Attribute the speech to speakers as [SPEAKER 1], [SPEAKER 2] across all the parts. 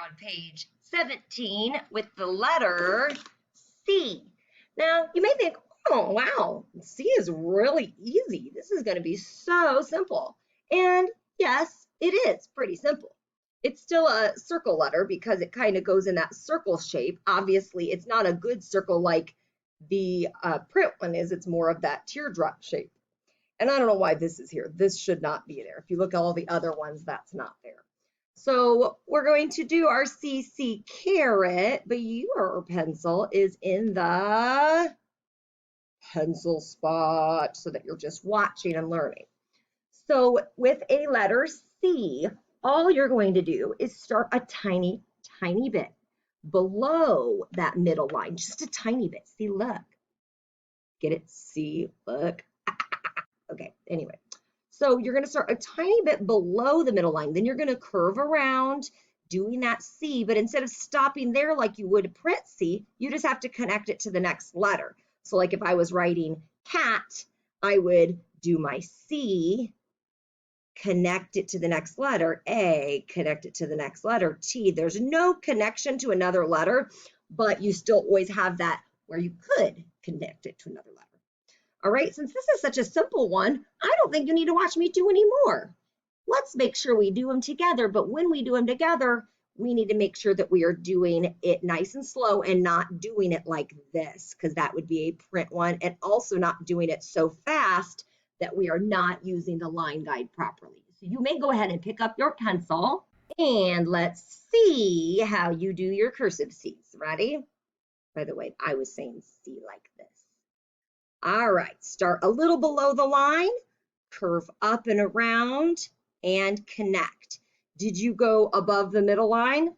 [SPEAKER 1] on page 17 with the letter C. Now, you may think, oh, wow, C is really easy. This is going to be so simple. And yes, it is pretty simple. It's still a circle letter because it kind of goes in that circle shape. Obviously, it's not a good circle like the print one is. It's more of that teardrop shape. And I don't know why this is here. This should not be there. If you look at all the other ones, that's not there. So we're going to do our CC caret, but your pencil is in the pencil spot so that you're just watching and learning. So with a letter C, all you're going to do is start a tiny, tiny bit below that middle line, just a tiny bit. See, look. Get it? See, look. Okay, anyway. So you're going to start a tiny bit below the middle line. Then you're going to curve around doing that C, but instead of stopping there like you would print C, you just have to connect it to the next letter. So like if I was writing cat, I would do my C, connect it to the next letter, A, connect it to the next letter, T. There's no connection to another letter, but you still always have that where you could connect it to another letter. All right, since this is such a simple one, I don't think you need to watch me do any more. Let's make sure we do them together, but when we do them together, we need to make sure that we are doing it nice and slow and not doing it like this, because that would be a print one, and also not doing it so fast that we are not using the line guide properly. So you may go ahead and pick up your pencil, and let's see how you do your cursive C's. Ready? By the way, I was saying C like this. All right, start a little below the line, curve up and around, and connect. Did you go above the middle line?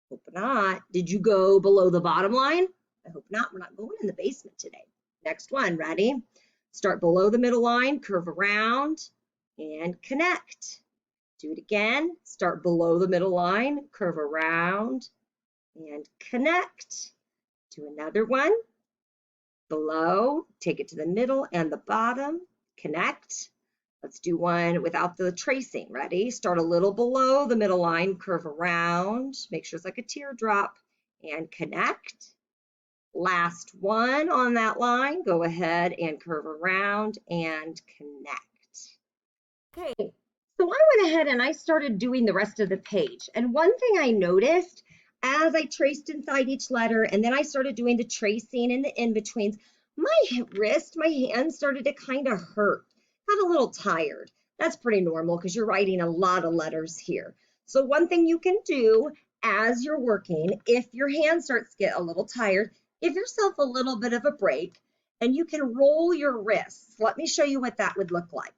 [SPEAKER 1] Hope not. Did you go below the bottom line? I hope not. We're not going in the basement today. Next one, ready? Start below the middle line, curve around, and connect. Do it again. Start below the middle line, curve around, and connect. Do another one. Below, take it to the middle and the bottom, connect. Let's do one without the tracing. Ready? Start a little below the middle line, curve around, make sure it's like a teardrop, and connect. Last one on that line, go ahead and curve around and connect. Okay, so I went ahead and I started doing the rest of the page. And one thing I noticed as I traced inside each letter, and then I started doing the tracing and the in-betweens, my wrist, my hand started to kind of hurt, got a little tired. That's pretty normal because you're writing a lot of letters here. So one thing you can do as you're working, if your hand starts to get a little tired, give yourself a little bit of a break and you can roll your wrists. Let me show you what that would look like.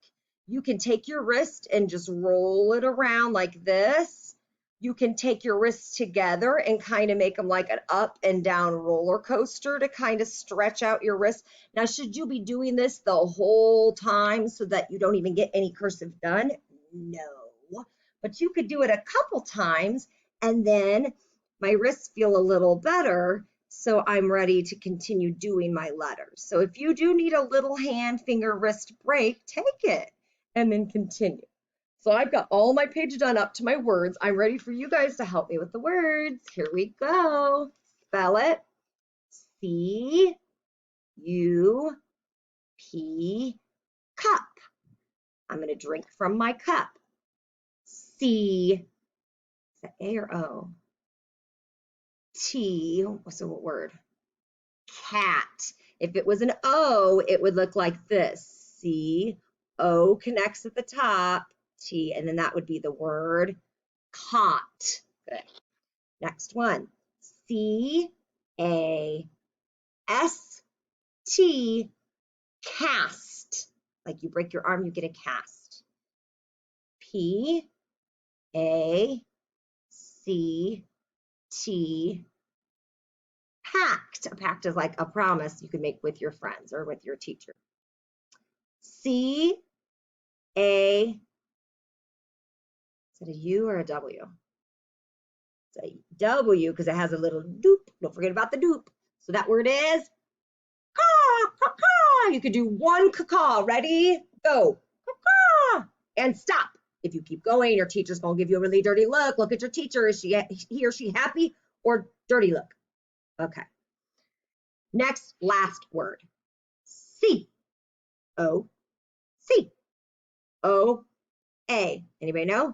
[SPEAKER 1] You can take your wrist and just roll it around like this. You can take your wrists together and kind of make them like an up and down roller coaster to kind of stretch out your wrist. Now, should you be doing this the whole time so that you don't even get any cursive done? No, but you could do it a couple times and then my wrists feel a little better, so I'm ready to continue doing my letters. So if you do need a little hand, finger, wrist break, take it and then continue. So I've got all my page done up to my words. I'm ready for you guys to help me with the words. Here we go. Spell it. C-U-P, cup. I'm going to drink from my cup. C, is that A or O? T, what's the word? Cat. If it was an O, it would look like this. C, O connects at the top. T, and then that would be the word caught. Good. Next one. C-A-S-T, cast. Like you break your arm, you get a cast. P-A-C-T, pact. A pact is like a promise you can make with your friends or with your teacher. C-A, is it a U or a W? It's a W because it has a little doop. Don't forget about the doop. So that word is caw, caw, caw. You could do one caw. Ready? Go. Caw, caw. And stop. If you keep going, your teacher's going to give you a really dirty look. Look at your teacher. Is he or she happy or dirty look? Okay. Next, last word. C. O. C. O. A. Anybody know?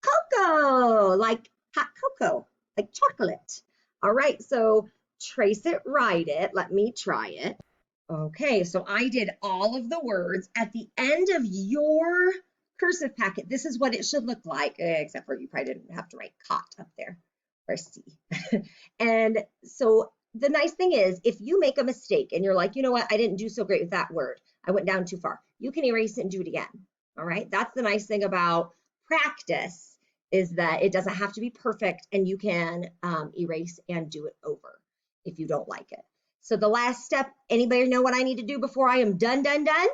[SPEAKER 1] Cocoa, like hot cocoa, like chocolate. All right, so trace it, write it. Let me try it. Okay, so I did all of the words at the end of your cursive packet. This is what it should look like, except for you probably didn't have to write cot up there or C. And so the nice thing is, if you make a mistake and you're like, you know what, I didn't do so great with that word, I went down too far, you can erase it and do it again. All right, that's the nice thing about practice, is that it doesn't have to be perfect, and you can erase and do it over if you don't like it. So the last step, anybody know what I need to do before I am done? I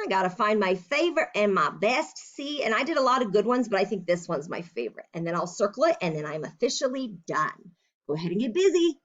[SPEAKER 1] gotta find my favorite and my best C, and I did a lot of good ones, but I think this one's my favorite. And then I'll circle it, and then I'm officially done. Go ahead and get busy.